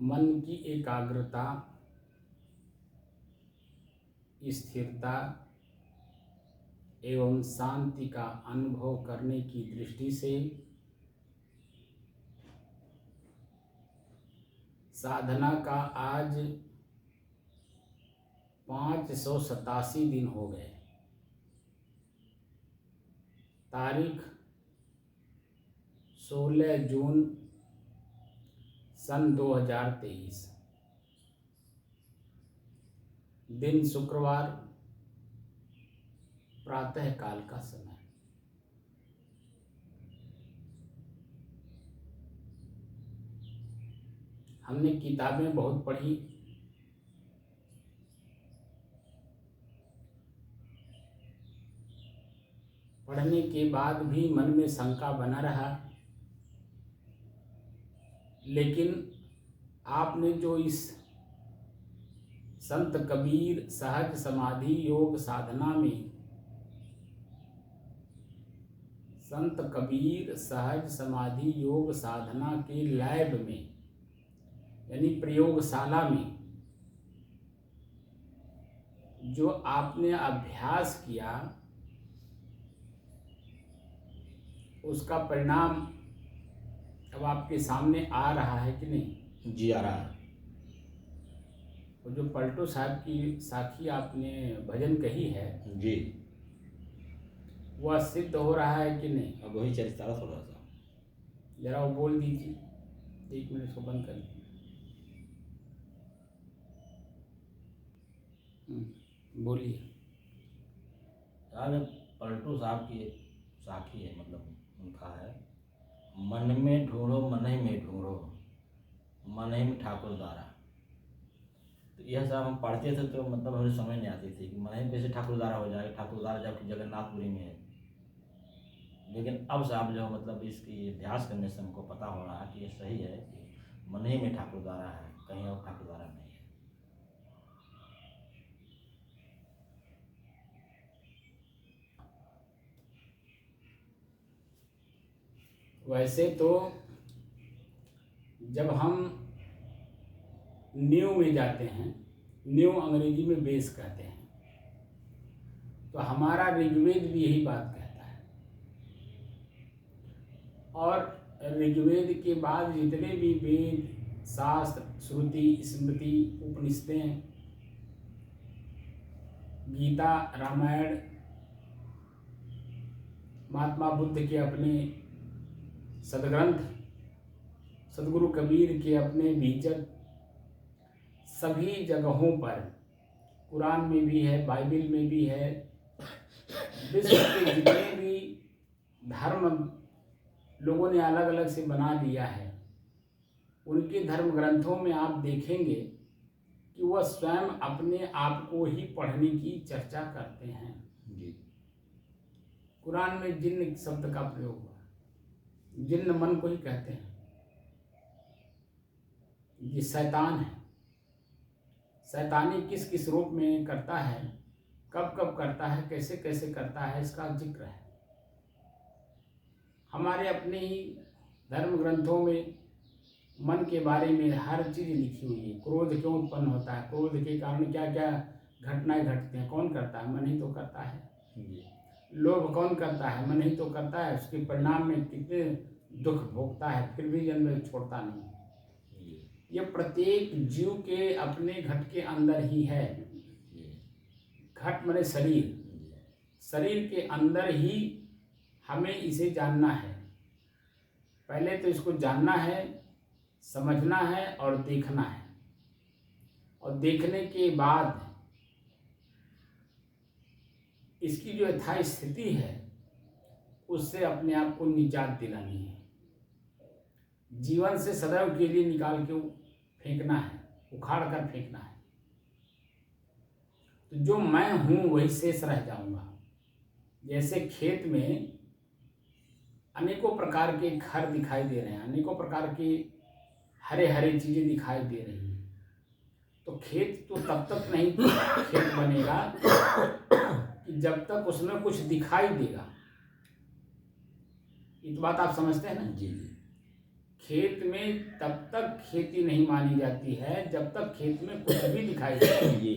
मन की एकाग्रता, स्थिरता एवं शांति का अनुभव करने की दृष्टि से साधना का आज 587 दिन हो गए। तारीख 16 जून सन 2023, दिन शुक्रवार, प्रातः काल का समय। हमने किताबें बहुत पढ़ी, पढ़ने के बाद भी मन में शंका बना रहा, लेकिन आपने जो इस संत कबीर सहज समाधि योग साधना में, संत कबीर सहज समाधि योग साधना के लैब में यानी प्रयोगशाला में जो आपने अभ्यास किया, उसका परिणाम अब आपके सामने आ रहा है कि नहीं? जी, आ रहा है। वो जो पलटू साहब की साखी आपने भजन कही है जी, वह सिद्ध हो रहा है कि नहीं? अब वही चरितार्थ हो रहा था। जरा वो बोल दीजिए, 1 मिनट इसको बंद कर दीजिए। बोलिए। यार, पलटू साहब की साखी है, मतलब उनका है, मन में ढूंढो मन ही में ढूंढो, मन ही में ठाकुर द्वारा। तो यह सब हम पढ़ते थे तो मतलब हमें समझ नहीं आती थी कि मन ही कैसे ठाकुर द्वारा हो जाए। ठाकुर द्वारा जबकि जगन्नाथपुरी में है, लेकिन अब साहब जो मतलब इसकी अभ्यास करने से हमको पता हो रहा है कि ये सही है कि मन ही में ठाकुर द्वारा है, कहीं और ठाकुर द्वारा नहीं है। वैसे तो जब हम न्यू में जाते हैं, न्यू अंग्रेजी में बेस कहते हैं, तो हमारा ऋग्वेद भी यही बात कहता है। और ऋग्वेद के बाद जितने भी वेद, शास्त्र, श्रुति, स्मृति, उपनिषदें, गीता, रामायण, महात्मा बुद्ध के अपने सदग्रंथ, सदगुरु कबीर के अपने बीजक, सभी जगहों पर, कुरान में भी है, बाइबल में भी है, विश्व के जितने भी धर्म लोगों ने अलग अलग से बना लिया है, उनके धर्म ग्रंथों में आप देखेंगे कि वह स्वयं अपने आप को ही पढ़ने की चर्चा करते हैं। जी, कुरान में जिन्न शब्द का प्रयोग हुआ, जिन्न मन को ही कहते हैं, ये शैतान है। शैतानी किस किस रूप में करता है, कब कब करता है, कैसे कैसे करता है, इसका जिक्र है। हमारे अपने ही धर्म ग्रंथों में मन के बारे में हर चीज़ लिखी हुई है। क्रोध क्यों उत्पन्न होता है, क्रोध के कारण क्या क्या घटनाएं घटती हैं, कौन करता है? मन ही तो करता है। जी, लोभ कौन करता है? मन ही तो करता है। उसके परिणाम में कितने दुख भोगता है, फिर भी जन्म छोड़ता नहीं। ये प्रत्येक जीव के अपने घट के अंदर ही है। घट माने शरीर, शरीर के अंदर ही हमें इसे जानना है। पहले तो इसको जानना है, समझना है और देखना है। और देखने के बाद इसकी जो यथार्थ स्थिति है उससे अपने आप को निजात दिलानी है। जीवन से सदैव के लिए निकाल के फेंकना है, उखाड़ कर फेंकना है। तो जो मैं हूं वही शेष रह जाऊंगा। जैसे खेत में अनेकों प्रकार के घर दिखाई दे रहे हैं, अनेकों प्रकार की हरे हरे चीजें दिखाई दे रही हैं, तो खेत तो तब तक नहीं खेत बनेगा कि जब तक उसमें कुछ दिखाई देगा। ये तो बात आप समझते हैं ना? जी, जी। खेत में तब तक खेती नहीं मानी जाती है जब तक खेत में कुछ भी दिखाई दे। जी।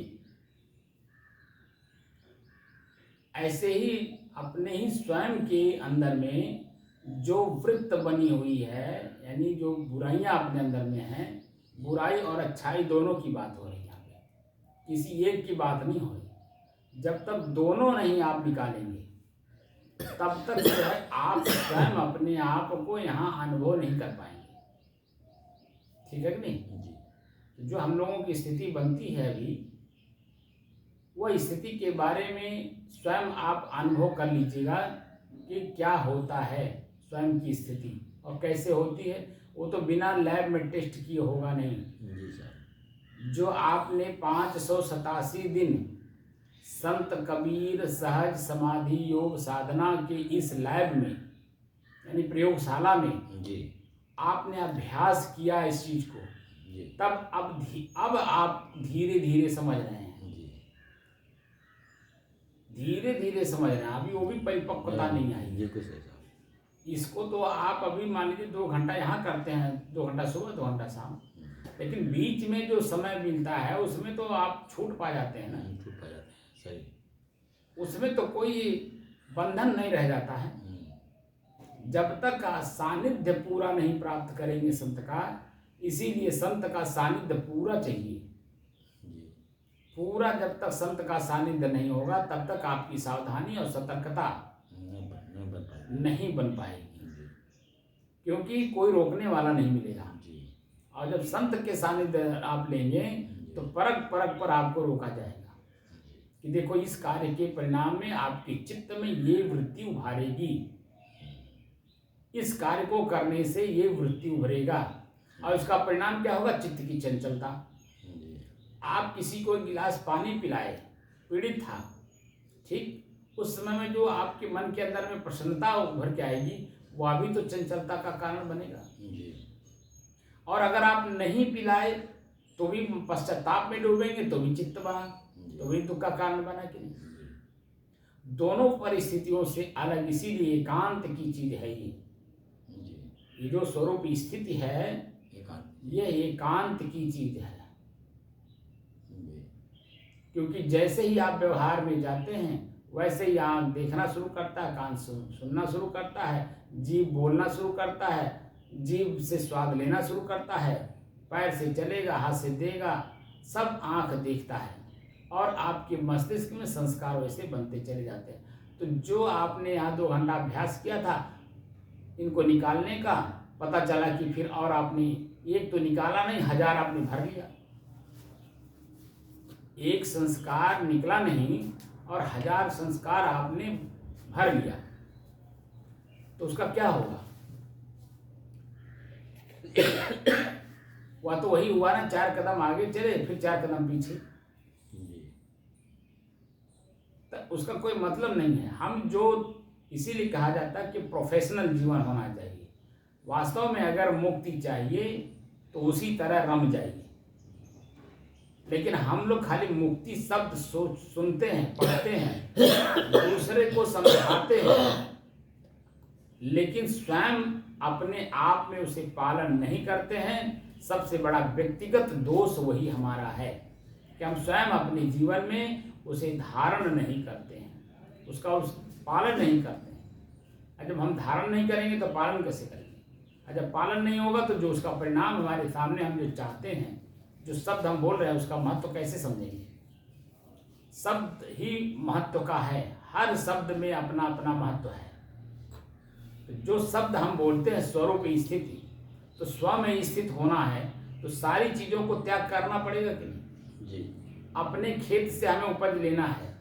ऐसे ही अपने ही स्वयं के अंदर में जो वृत्त बनी हुई है, यानी जो बुराइयां अपने अंदर में हैं, बुराई और अच्छाई दोनों की बात हो रही है यहाँ पे, किसी एक की बात नहीं हो रही। जब तक दोनों नहीं आप निकालेंगे तब तक जो है आप स्वयं अपने आप को यहाँ अनुभव नहीं कर पाएंगे। ठीक है कि नहीं? जी। जो हम लोगों की स्थिति बनती है अभी, वह स्थिति के बारे में स्वयं आप अनुभव कर लीजिएगा कि क्या होता है स्वयं की स्थिति और कैसे होती है। वो तो बिना लैब में टेस्ट किए होगा नहीं। जी सर। जो आपने 587 दिन संत कबीर सहज समाधि योग साधना के इस लैब में यानी प्रयोगशाला में जी। आपने अभ्यास किया इस चीज को, जी। तब अब आप धीरे धीरे समझ रहे हैं। जी। धीरे धीरे समझ रहे हैं, अभी वो भी परिपक्वता नहीं आई। ये कुछ ऐसा इसको तो आप अभी मान लीजिए 2 घंटा यहाँ करते हैं, 2 घंटा सुबह 2 घंटा शाम, लेकिन बीच में जो समय मिलता है उसमें तो आप छूट पा जाते हैं ना। छूट पा जाते हैं। सही। उसमें तो कोई बंधन नहीं रह जाता है। जब तक सानिध्य पूरा नहीं प्राप्त करेंगे संत का, इसीलिए संत का सानिध्य पूरा चाहिए। पूरा जब तक संत का सानिध्य नहीं होगा तब तक आपकी सावधानी और सतर्कता नहीं बन पाएगी, क्योंकि कोई रोकने वाला नहीं मिलेगा। और जब संत के सानिध्य आप लेंगे तो परख परख पर आपको रोका जाएगा कि देखो इस कार्य के परिणाम में आपके चित्त में ये वृत्ति उभारेगी, इस कार्य को करने से ये वृत्ति उभरेगा, और इसका परिणाम क्या होगा? चित्त की चंचलता। आप किसी को एक गिलास पानी पिलाए, पीड़ित था, ठीक, उस समय में जो आपके मन के अंदर में प्रसन्नता उभर के आएगी, वह भी तो चंचलता का कारण बनेगा। और अगर आप नहीं पिलाए तो भी पश्चाताप में डूबेंगे, तो भी चित्त बना, तो भी दुख का कारण बना कि नहीं। दोनों परिस्थितियों से अलग, इसीलिए एकांत की चीज है ये जो स्वरूप स्थिति है, ये एकांत की चीज है। क्योंकि जैसे ही आप व्यवहार में जाते हैं वैसे ही आँख देखना शुरू करता है, कान सुनना शुरू करता है, जीभ बोलना शुरू करता है, जीभ से स्वाद लेना शुरू करता है, पैर से चलेगा, हाथ से देगा, सब आँख देखता है, और आपके मस्तिष्क में संस्कार वैसे बनते चले जाते हैं। तो जो आपने यहाँ 2 घंटा अभ्यास किया था इनको निकालने का, पता चला कि फिर और आपने एक तो निकाला नहीं, 1000 आपने भर लिया। एक संस्कार निकला नहीं और 1000 संस्कार आपने भर लिया, तो उसका क्या होगा? वह तो वही हुआ ना, 4 कदम आगे चले फिर 4 कदम पीछे, तो उसका कोई मतलब नहीं है। हम जो इसीलिए कहा जाता है कि प्रोफेशनल जीवन होना चाहिए। वास्तव में अगर मुक्ति चाहिए तो उसी तरह रम जाइए, लेकिन हम लोग खाली मुक्ति शब्द सुनते हैं, पढ़ते हैं, दूसरे को समझाते हैं, लेकिन स्वयं अपने आप में उसे पालन नहीं करते हैं। सबसे बड़ा व्यक्तिगत दोष वही हमारा है कि हम स्वयं अपने जीवन में उसे धारण नहीं करते हैं, उसका पालन नहीं करते हैं। जब हम धारण नहीं करेंगे तो पालन कैसे करेंगे? जब पालन नहीं होगा तो जो उसका परिणाम हमारे सामने हम जो चाहते हैं, जो शब्द हम बोल रहे हैं, उसका महत्व कैसे समझेंगे? शब्द ही महत्व का है, हर शब्द में अपना अपना महत्व है। तो जो शब्द हम बोलते हैं स्वरूप स्थिति, तो स्व में स्थित होना है तो सारी चीजों को त्याग करना पड़ेगा कि नहीं जी? अपने खेत से हमें उपज लेना है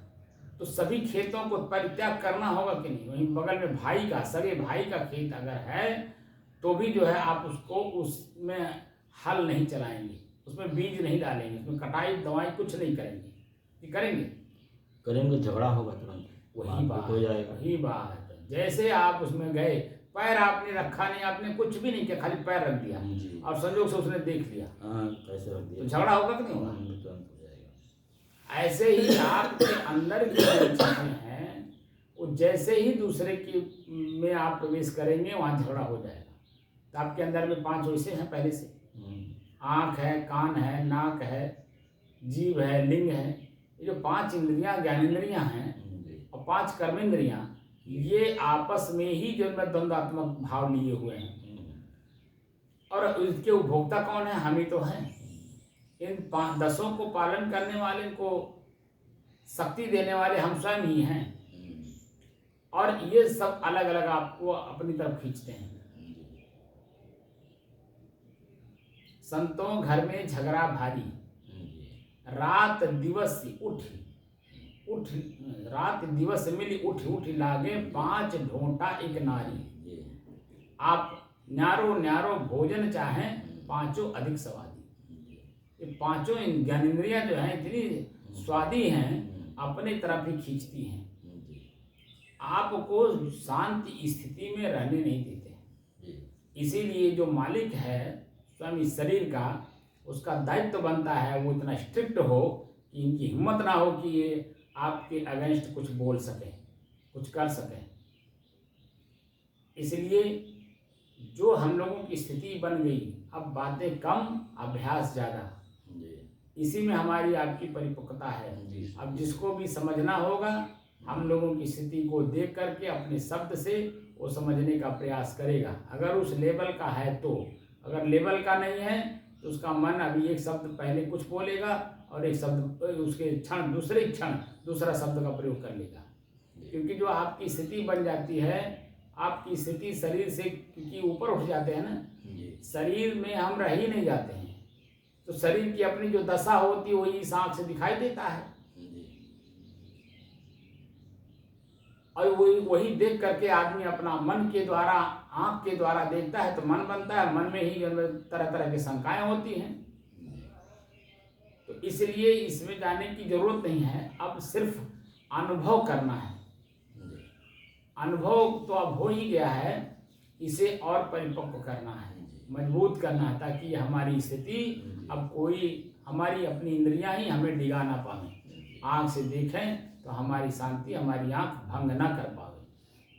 तो सभी खेतों को परित्याग करना होगा कि नहीं? वहीं बगल में भाई का, सगे भाई का खेत अगर है तो भी जो है आप उसको उसमें हल नहीं चलाएंगे, उसमें बीज नहीं डालेंगे, उसमें कटाई दवाई कुछ नहीं करेंगे, ये करेंगे, झगड़ा होगा तुरंत। वही बात हो जाएगा। वही बात। जैसे आप उसमें गए, पैर आपने रखा नहीं, आपने कुछ भी नहीं किया, खाली पैर रख दिया और संजोग से उसने देख लिया, कैसे रख दिया, तो झगड़ा होगा कि नहीं होगा? तुरंत हो जाएगा। ऐसे ही आपके अंदर की जो चीजें हैं वो जैसे ही दूसरे की में आप प्रवेश करेंगे वहाँ झगड़ा हो जाएगा, तो आपके अंदर में 5 वैसे हैं पहले से। आँख है, कान है, नाक है, जीभ है, लिंग है। ये जो 5 इंद्रियां ज्ञानेंद्रियां हैं और 5 कर्मेंद्रियां, ये आपस में ही जो है द्वंद्वात्मक भाव लिए हुए हैं। और इसके उपभोक्ता कौन है? हम ही तो हैं। इन 10 को पालन करने वाले, को शक्ति देने वाले हम स्वयं ही हैं। और ये सब अलग अलग आपको अपनी तरफ खींचते हैं। संतों घर में झगड़ा भारी, रात दिवस उठ रात दिवस मिली उठ लागे 5 ढोंटा एक नारी। आप न्यारो न्यारो भोजन चाहें 5 अधिक स्वादी। ये 5 ज्ञानेंद्रियां जो हैं इतनी स्वादी हैं, अपने तरफ ही खींचती हैं, आपको शांति स्थिति में रहने नहीं देते। इसीलिए जो मालिक है स्वयं इस शरीर का, उसका दायित्व बनता है वो इतना स्ट्रिक्ट हो कि इनकी हिम्मत ना हो कि ये आपके अगेंस्ट कुछ बोल सकें, कुछ कर सकें। इसलिए जो हम लोगों की स्थिति बन गई, अब बातें कम, अभ्यास ज़्यादा, इसी में हमारी आपकी परिपक्वता है। अब जिसको भी समझना होगा, हम लोगों की स्थिति को देख करके अपने शब्द से वो समझने का प्रयास करेगा, अगर उस लेवल का है तो। अगर लेवल का नहीं है तो उसका मन अभी एक शब्द पहले कुछ बोलेगा और एक शब्द उसके क्षण दूसरे क्षण दूसरा शब्द का प्रयोग कर लेगा। क्योंकि जो आपकी स्थिति बन जाती है, आपकी स्थिति शरीर से क्योंकि ऊपर उठ जाते हैं ना, शरीर में हम रह ही नहीं जाते हैं, तो शरीर की अपनी जो दशा होती है वही इस आँख से दिखाई देता है। और वही देख करके आदमी अपना मन के द्वारा, आँख के द्वारा देखता है तो मन बनता है, मन में ही तरह तरह की शंकाएं होती हैं। तो इसलिए इसमें जाने की जरूरत नहीं है, अब सिर्फ अनुभव करना है। अनुभव तो अब हो ही गया है, इसे और परिपक्व करना है, मजबूत करना है, ताकि हमारी स्थिति अब कोई, हमारी अपनी इंद्रियां ही हमें डिगा ना पाए। आँख से देखें तो हमारी शांति, हमारी आँख भंग ना कर पावे।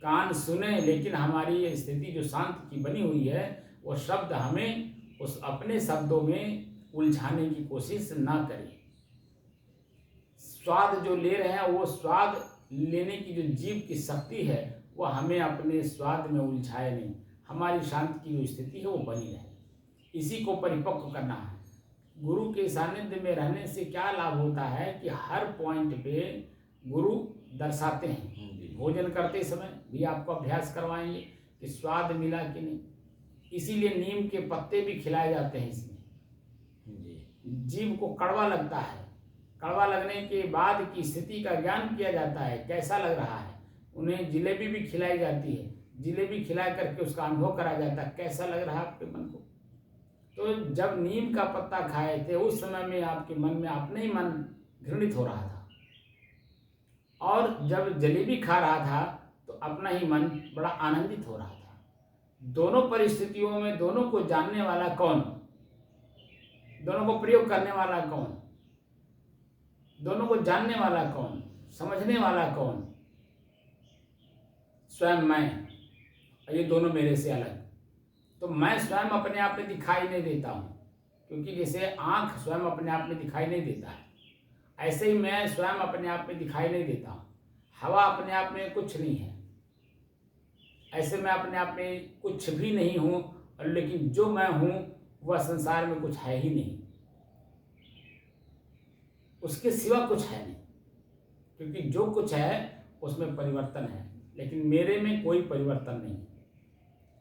कान सुने लेकिन हमारी स्थिति जो शांत की बनी हुई है, वो शब्द हमें उस अपने शब्दों में उलझाने की कोशिश ना करें। स्वाद जो ले रहे हैं, वो स्वाद लेने की जो जीव की शक्ति है, वो हमें अपने स्वाद में उलझाए नहीं, हमारी शांति की जो स्थिति है वो बनी रहे। इसी को परिपक्व करना है। गुरु के सानिध्य में रहने से क्या लाभ होता है कि हर पॉइंट पे गुरु दर्शाते हैं। भोजन करते समय भी आपको अभ्यास करवाएंगे कि स्वाद मिला कि नहीं। इसीलिए नीम के पत्ते भी खिलाए जाते हैं इसमें। जीव को कड़वा लगता है, कड़वा लगने के बाद की स्थिति का ज्ञान किया जाता है, कैसा लग रहा है। उन्हें जिलेबी भी खिलाई जाती है, जिलेबी खिला करके उसका अनुभव करा जाता है, कैसा लग रहा है आपके मन को। तो जब नीम का पत्ता खाए थे उस समय में आपके मन में अपने ही मन घृणित हो रहा था, और जब जलेबी खा रहा था तो अपना ही मन बड़ा आनंदित हो रहा था। दोनों परिस्थितियों में दोनों को जानने वाला कौन, दोनों को प्रयोग करने वाला कौन, दोनों को जानने वाला कौन, समझने वाला कौन? स्वयं मैं। ये दोनों मेरे से अलग। तो मैं स्वयं अपने आप में दिखाई नहीं देता हूँ, क्योंकि जैसे आँख स्वयं अपने आप में दिखाई नहीं देता है, ऐसे ही मैं स्वयं अपने आप में दिखाई नहीं देता हूँ। हवा अपने आप में कुछ नहीं है, ऐसे मैं अपने आप में कुछ भी नहीं हूँ, और लेकिन जो मैं हूँ वह संसार में कुछ है ही नहीं, उसके सिवा कुछ है नहीं। क्योंकि जो कुछ है उसमें परिवर्तन है, लेकिन मेरे में कोई परिवर्तन नहीं।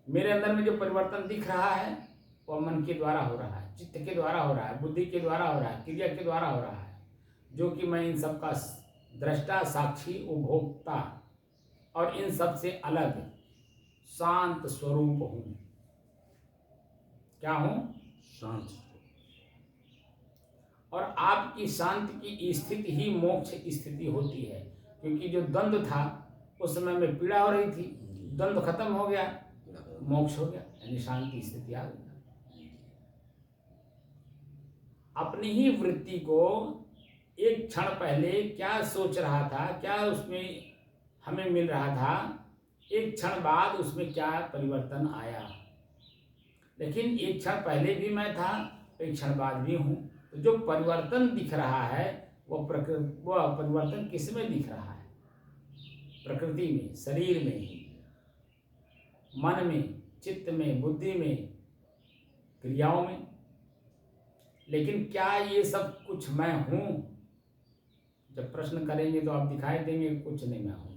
मेरे अंदर में जो परिवर्तन दिख रहा है वह मन के द्वारा हो रहा है, चित्त के द्वारा हो रहा है, बुद्धि के द्वारा हो रहा है, क्रिया के द्वारा हो रहा है, जो कि मैं इन सब का दृष्टा, साक्षी, उपभोक्ता और इन सब से अलग शांत स्वरूप हूँ। क्या हूँ? शांत। और आपकी शांति की स्थिति ही मोक्ष स्थिति होती है। क्योंकि जो द्वंद्व था उस समय में पीड़ा हो रही थी, द्वंद्व खत्म हो गया, मोक्ष हो गया, यानी शांति स्थिति आ गई। अपनी ही वृत्ति को एक क्षण पहले क्या सोच रहा था, क्या उसमें हमें मिल रहा था, एक क्षण बाद उसमें क्या परिवर्तन आया, लेकिन एक क्षण पहले भी मैं था, एक क्षण बाद भी हूँ। तो जो परिवर्तन दिख रहा है वो परिवर्तन किस में दिख रहा है? प्रकृति में, शरीर में, मन में, चित्त में, बुद्धि में, क्रियाओं में। लेकिन क्या ये सब कुछ मैं हूँ? जब प्रश्न करेंगे तो आप दिखाई देंगे कुछ नहीं मैं हूँ।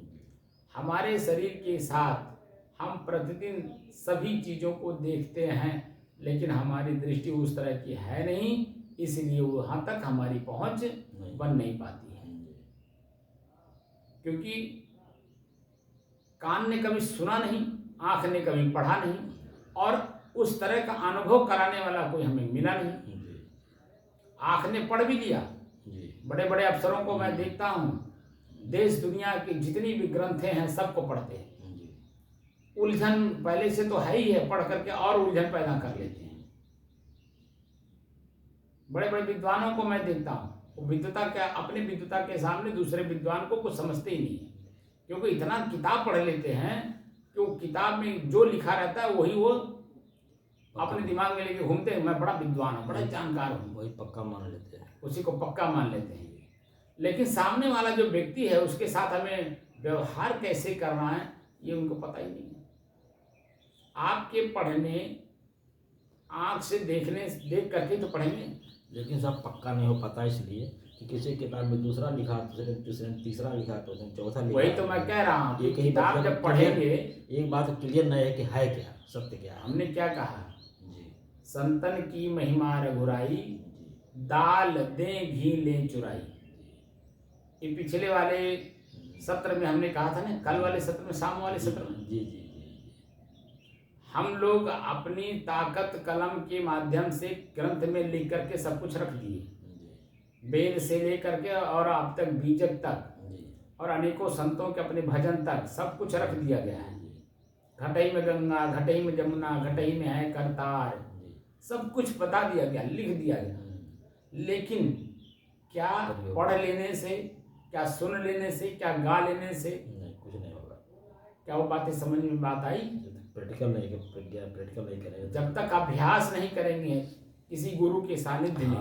हमारे शरीर के साथ हम प्रतिदिन सभी चीज़ों को देखते हैं, लेकिन हमारी दृष्टि उस तरह की है नहीं, इसलिए वहाँ तक हमारी पहुँच बन नहीं पाती है। क्योंकि कान ने कभी सुना नहीं, आँख ने कभी पढ़ा नहीं, और उस तरह का अनुभव कराने वाला कोई हमें मिला नहीं। आँख ने पढ़ भी लिया, बड़े बड़े अफसरों को मैं देखता हूँ, देश दुनिया की जितनी भी ग्रंथें हैं सबको पढ़ते हैं। उलझन पहले से तो है ही है, पढ़ करके और उलझन पैदा कर लेते हैं। बड़े बड़े विद्वानों को मैं देखता हूँ, वो विद्वता क्या, अपने विद्वता के सामने दूसरे विद्वान को कुछ समझते ही नहीं है, क्योंकि इतना किताब पढ़ लेते हैं कि वो किताब में जो लिखा रहता है वही वो अपने दिमाग में लेके घूमते हैं। मैं बड़ा विद्वान हूँ, बड़ा जानकार हूँ, वही पक्का मान लेते हैं, उसी को पक्का मान लेते हैं। लेकिन सामने वाला जो व्यक्ति है उसके साथ हमें व्यवहार कैसे करना है ये उनको पता ही नहीं है। आपके पढ़ने, आँख से देखने, देख करके तो पढ़ेंगे, लेकिन सब पक्का नहीं हो पाता, इसलिए कि किसी किताब में दूसरा लिखा, दूसरे ने तीसरा लिखा, तो चौथा लिखा। वही तो मैं कह रहा हूँ कि एक ही किताब बात जब पढ़ेंगे, एक बात क्लियर नहीं है कि है क्या, सत्य क्या है। हमने क्या कहा? जी, संतन की महिमा रघुराई, दाल दे घी ले चुराई। ये पिछले वाले सत्र में हमने कहा था ना, कल वाले सत्र में, शाम वाले सत्र में। जी जी जी, हम लोग अपनी ताकत कलम के माध्यम से ग्रंथ में लिख करके सब कुछ रख दिए, वेद से लेकर के और अब तक बीजक तक, और अनेकों संतों के अपने भजन तक सब कुछ रख दिया गया है। घटई में गंगा, घटई में जमुना, घटई में है करतार, सब कुछ बता दिया गया, लिख दिया गया। लेकिन क्या पढ़ लेने से, क्या सुन लेने से, क्या गा लेने से नहीं, कुछ नहीं होगा। क्या वो बातें समझ में बात आई? प्रैक्टिकल नहीं करेंगे, जब तक अभ्यास नहीं करेंगे किसी गुरु के सानिध्य में।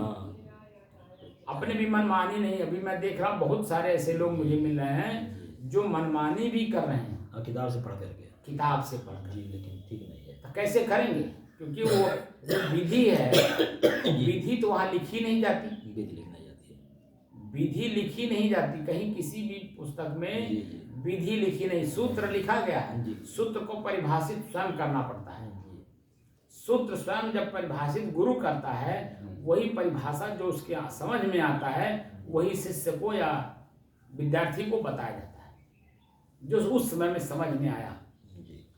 अपने भी मनमानी नहीं। अभी मैं देख रहा हूँ बहुत सारे ऐसे लोग मुझे मिल रहे हैं जो मनमानी भी कर रहे हैं, किताब से पढ़ करके, किताब से पढ़ कर। जी, लेकिन ठीक नहीं है। तो कैसे करेंगे? क्योंकि वो जो विधि है, विधि तो वहाँ लिखी नहीं जाती, विधि लिखना जाती है, विधि लिखी नहीं जाती कहीं किसी भी पुस्तक में। विधि लिखी नहीं, सूत्र लिखा गया है, सूत्र को परिभाषित स्वयं करना पड़ता है। सूत्र स्वयं जब परिभाषित गुरु करता है, वही परिभाषा जो उसके समझ में आता है वही शिष्य को या विद्यार्थी को बताया जाता है, जो उस समय में समझ में आया।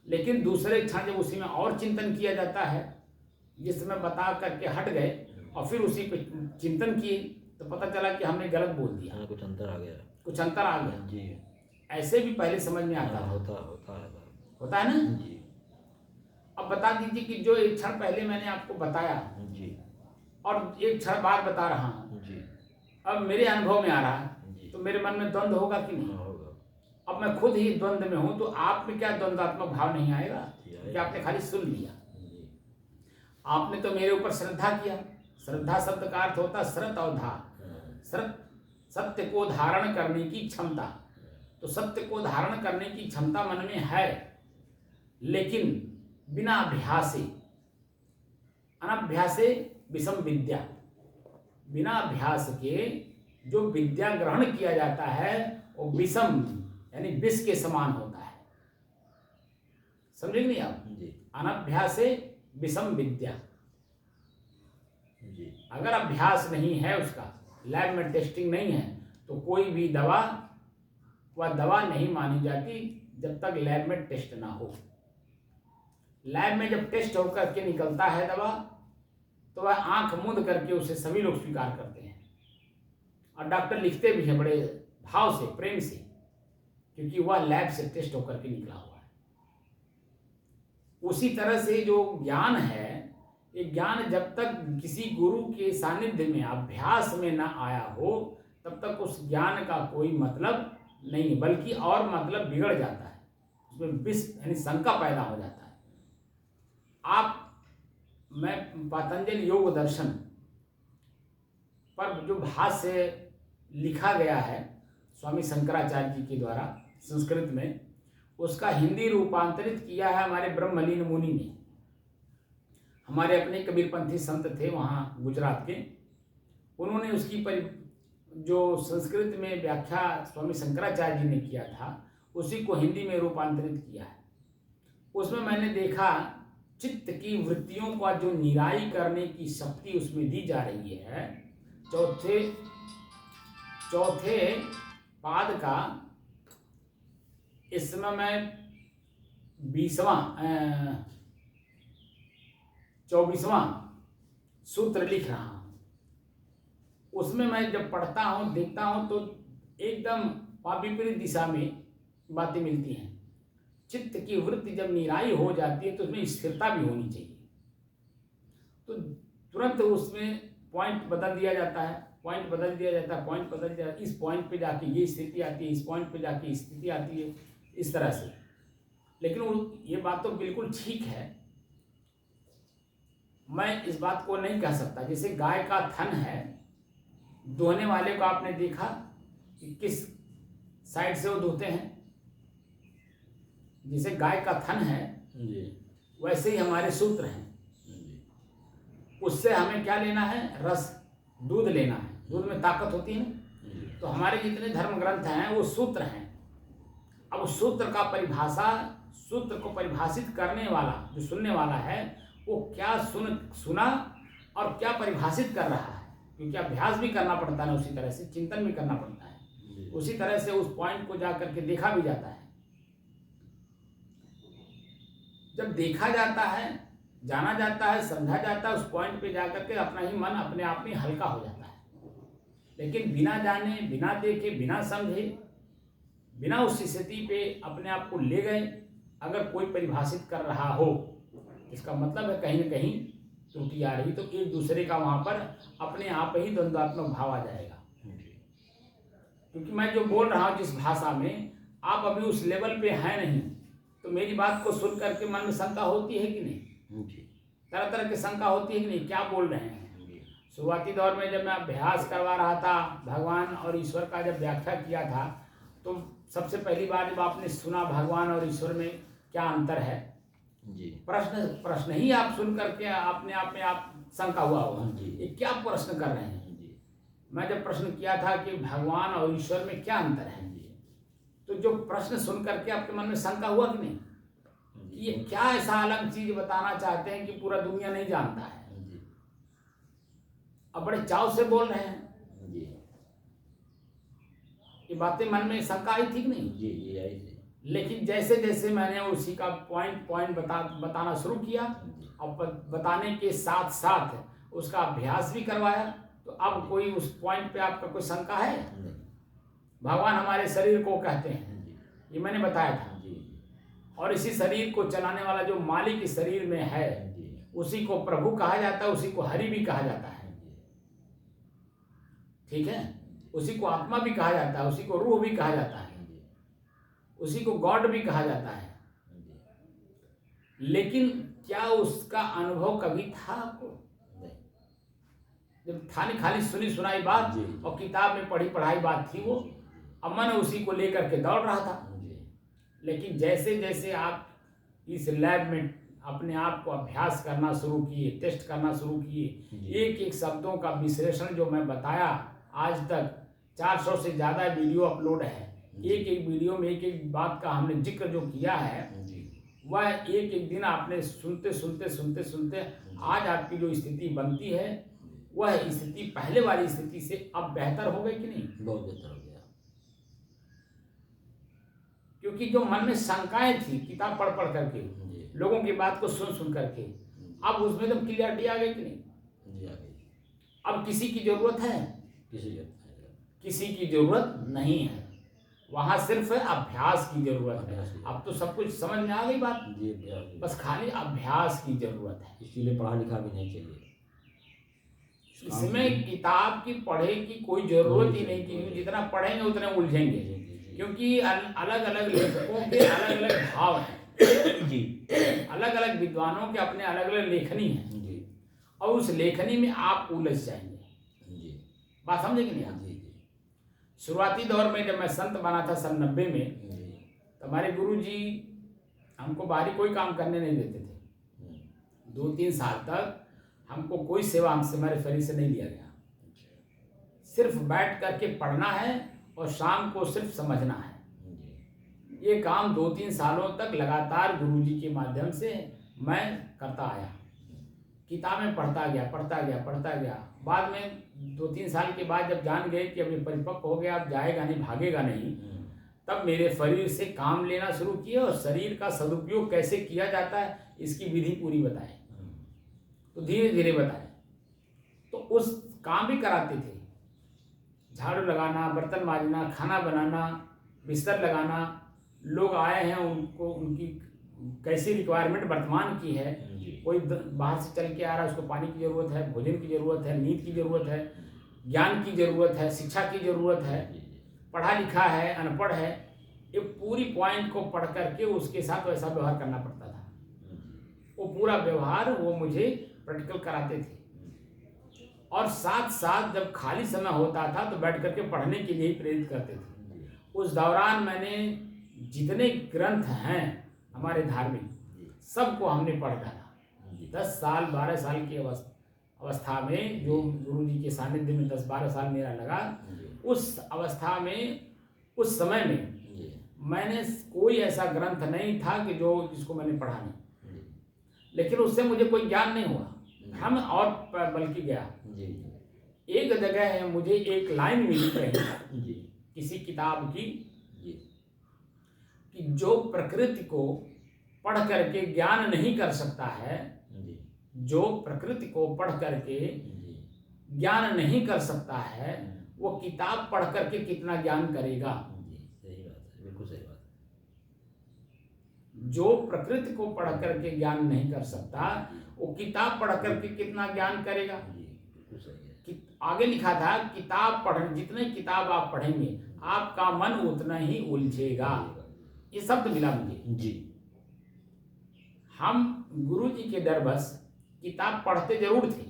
लेकिन दूसरे क्षण जब उसी में और चिंतन किया जाता है, जिस समय बता करके हट गए और फिर उसी पे चिंतन किए तो पता चला कि हमने गलत बोल दिया, कुछ अंतर आ गया, कुछ अंतर आ गया जी। ऐसे भी पहले समझ में आता है, होता है ना जी। अब बता दीजिए कि जो एक क्षण पहले मैंने आपको बताया जी, और एक क्षण बाद बता रहा हूँ जी, अब मेरे अनुभव में आ रहा है, तो मेरे मन में द्वंद्व होगा कि नहीं होगा? अब मैं खुद ही द्वंद्व में हूँ तो आप में क्या द्वंद्वात्मक भाव नहीं आएगा? क्या आपने खाली सुन लिया? आपने तो मेरे ऊपर श्रद्धा किया। श्रद्धा शब्द का अर्थ होता है श्रत और धा। श्रत सत्य को धारण करने की क्षमता, तो सत्य को धारण करने की क्षमता मन में है, लेकिन बिना अभ्यासे, अनभ्यासे विषम विद्या, बिना अभ्यास के जो विद्या ग्रहण किया जाता है वो विषम यानी विष के समान होता है। समझे नहीं आप? अनभ्यासे विषम विद्या। अगर अभ्यास नहीं है उसका, लैब में टेस्टिंग नहीं है, तो कोई भी दवा वह दवा नहीं मानी जाती जब तक लैब में टेस्ट ना हो। लैब में जब टेस्ट होकर के निकलता है दवा, तो वह आंख मूंद करके उसे सभी लोग स्वीकार करते हैं, और डॉक्टर लिखते भी हैं बड़े भाव से, प्रेम से, क्योंकि वह लैब से टेस्ट होकर के निकला हुआ है। उसी तरह से जो ज्ञान है, ये ज्ञान जब तक किसी गुरु के सानिध्य में, अभ्यास में न आया हो, तब तक उस ज्ञान का कोई मतलब नहीं, बल्कि और मतलब बिगड़ जाता है, उसमें विष यानी शंका पैदा हो जाता है। आप मैं पातंजलि योग दर्शन पर जो भाष्य लिखा गया है स्वामी शंकराचार्य जी के द्वारा संस्कृत में, उसका हिंदी रूपांतरित किया है हमारे ब्रह्मलीन मुनि ने। हमारे अपने कबीरपंथी संत थे वहाँ गुजरात के, उन्होंने उसकी जो संस्कृत में व्याख्या स्वामी शंकराचार्य जी ने किया था उसी को हिंदी में रूपांतरित किया है। उसमें मैंने देखा चित्त की वृत्तियों का जो निराई करने की शक्ति उसमें दी जा रही है। चौथे पाद का इस समय मैं 24वां सूत्र लिख रहा हूँ। उसमें मैं जब पढ़ता हूँ देखता हूँ तो एकदम विपरीत दिशा में बातें मिलती हैं। चित्त की वृत्ति जब निराई हो जाती है तो उसमें स्थिरता भी होनी चाहिए। तो तुरंत उसमें पॉइंट बदल दिया जाता है, इस पॉइंट पे जाके ये स्थिति आती है, इस पॉइंट पे जाके स्थिति आती है, इस तरह से। लेकिन ये बात तो बिल्कुल ठीक है, मैं इस बात को नहीं कह सकता। जैसे गाय का थन है, दोहने वाले को आपने देखा कि किस साइड से वो धोते हैं। जैसे गाय का थन है वैसे ही हमारे सूत्र हैं। उससे हमें क्या लेना है? रस, दूध लेना है। दूध में ताकत होती है ना। तो हमारे जितने धर्म ग्रंथ हैं वो सूत्र हैं। अब सूत्र का सूत्र को परिभाषित करने वाला जो सुनने वाला है वो क्या सुना और क्या परिभाषित कर रहा है, क्योंकि अभ्यास भी करना पड़ता है, उसी तरह से चिंतन भी करना पड़ता है, उसी तरह से उस पॉइंट को जा करके देखा भी जाता है। जब देखा जाता है, जाना जाता है, समझा जाता है, उस पॉइंट पे जाकर के अपना ही मन अपने आप में हल्का हो जाता है। लेकिन बिना जाने, बिना देखे, बिना समझे, बिना उस स्थिति पे अपने आप को ले गए अगर कोई परिभाषित कर रहा हो, इसका मतलब है कहीं न कहीं त्रुटि आ रही, तो एक दूसरे का वहाँ पर अपने आप ही द्वंद्वात्मक भाव आ जाएगा। क्योंकि मैं जो बोल रहा हूँ जिस भाषा में, आप अभी उस लेवल पे हैं नहीं, तो मेरी बात को सुन करके मन में शंका होती है कि नहीं? तरह तरह की शंका होती है कि नहीं, क्या बोल रहे हैं। शुरुआती दौर में जब मैं अभ्यास करवा रहा था, भगवान और ईश्वर का जब व्याख्या किया था, तो सबसे पहली बार जब आपने सुना भगवान और ईश्वर में क्या अंतर है, प्रश्न ही आप सुन करके अपने आप में आप शंका हुआ होगा, ये क्या प्रश्न कर रहे हैं। मैं जब प्रश्न किया था कि भगवान और ईश्वर में क्या अंतर है, तो जो प्रश्न सुन करके आपके मन में शंका हुआ कि नहीं, ये क्या ऐसा अलग चीज बताना चाहते हैं कि पूरा दुनिया नहीं जानता है। अब बड़े चाव से बोल रहे हैं, ये बातें मन में शंका आई थी कि नहीं? आई थी। लेकिन जैसे जैसे मैंने उसी का पॉइंट बताना शुरू किया और बताने के साथ साथ उसका अभ्यास भी करवाया, तो अब कोई उस पॉइंट पे आपका कोई शंका है? भगवान हमारे शरीर को कहते हैं, ये मैंने बताया था। और इसी शरीर को चलाने वाला जो मालिक इस शरीर में है, उसी को प्रभु कहा जाता है, उसी को हरि भी कहा जाता है। ठीक है, उसी को आत्मा भी कहा जाता है, उसी को रूह भी कहा जाता है, उसी को गॉड भी कहा जाता है। लेकिन क्या उसका अनुभव कभी था आपको? जब खाली सुनी सुनाई बात और किताब में पढ़ी पढ़ाई बात थी वो, अब मन उसी को लेकर के दौड़ रहा था। लेकिन जैसे जैसे आप इस लैब में अपने आप को अभ्यास करना शुरू किए, टेस्ट करना शुरू किए, एक एक शब्दों का विश्लेषण जो मैं बताया, आज तक 400 से ज़्यादा वीडियो अपलोड है। एक एक वीडियो में एक एक बात का हमने जिक्र जो किया है, वह एक एक दिन आपने सुनते सुनते आज आपकी जो स्थिति बनती है, वह स्थिति पहले वाली स्थिति से अब बेहतर हो गई कि नहीं? बहुत बेहतर हो गया। क्योंकि जो मन में शंकाएं थी किताब पढ़ करके, लोगों की बात को सुन करके, अब उसमें तो क्लियरिटी आ गई कि नहीं? आ गई। अब किसी की जरूरत है? किसी की जरूरत नहीं है, वहां सिर्फ अभ्यास की जरूरत है। अब तो सब कुछ समझ में आ गई बात, बस खाली अभ्यास की जरूरत है। इसीलिए पढ़ा लिखा भी नहीं चाहिए। इसमें किताब की पढ़े की कोई जरूरत ही नहीं, कि जितना पढ़ेंगे उतने उलझेंगे, क्योंकि अलग अलग लेखकों के अलग अलग भाव हैं। जी अलग अलग विद्वानों के अपने अलग अलग लेखनी है, जी और उस लेखनी में आप उलझ जाएंगे। जी बात समझे कि नहीं आप? जी जी शुरुआती दौर में जब मैं संत बना था सन 90 में, जी तो हमारे गुरु जी हमको बाहरी कोई काम करने नहीं देते थे। 2-3 साल तक हमको कोई सेवा हमसे हमारे शरीर से नहीं लिया गया। सिर्फ बैठ करके पढ़ना है और शाम को सिर्फ समझना है। ये काम 2-3 सालों तक लगातार गुरु जी के माध्यम से मैं करता आया। किताबें पढ़ता गया। बाद में 2-3 साल के बाद जब जान गए कि अब ये परिपक्व हो गया, अब जाएगा नहीं, भागेगा नहीं, तब मेरे शरीर से काम लेना शुरू किए और शरीर का सदुपयोग कैसे किया जाता है इसकी विधि पूरी बताए। तो धीरे धीरे बताए। तो उस काम भी कराते थे, झाड़ू लगाना, बर्तन मांजना, खाना बनाना, बिस्तर लगाना। लोग आए हैं, उनको उनकी कैसी रिक्वायरमेंट वर्तमान की है, कोई बाहर से चल के आ रहा है, उसको पानी की ज़रूरत है, भोजन की ज़रूरत है, नींद की ज़रूरत है, ज्ञान की ज़रूरत है, शिक्षा की ज़रूरत है, पढ़ा लिखा है, अनपढ़ है, ये पूरी पॉइंट को पढ़ करके उसके साथ वैसा व्यवहार करना पड़ता था। वो पूरा व्यवहार वो मुझे प्रैक्टिकल कराते थे। और साथ साथ जब खाली समय होता था तो बैठ करके पढ़ने के लिए ही प्रेरित करते थे। उस दौरान मैंने जितने ग्रंथ हैं हमारे धार्मिक, सबको हमने पढ़ डाला। 10 साल 12 साल की अवस्था में, जो गुरु जी के सानिध्य में 10-12 साल मेरा लगा, उस अवस्था में, उस समय में मैंने कोई ऐसा ग्रंथ नहीं था कि जिसको मैंने पढ़ा नहीं। लेकिन उससे मुझे कोई ज्ञान नहीं हुआ, हम और बल्कि गया। एक जगह है, मुझे एक लाइन मिली कहीं किसी किताब की कि जो प्रकृति को पढ़ करके ज्ञान नहीं कर सकता है, जो प्रकृति को पढ़ करके ज्ञान नहीं कर सकता है, वो किताब पढ़ करके कितना ज्ञान करेगा। सही बात है, बिल्कुल सही बात है। जो प्रकृति को पढ़ करके ज्ञान नहीं कर सकता, वो किताब पढ़ करके कितना ज्ञान करेगा। बिल्कुल सही है। आगे लिखा था, किताब पढ़, जितने किताब आप पढ़ेंगे आपका मन उतना ही उलझेगा। ये शब्द मिला मुझे जी। हम गुरु जी के डर बस किताब पढ़ते जरूर थे,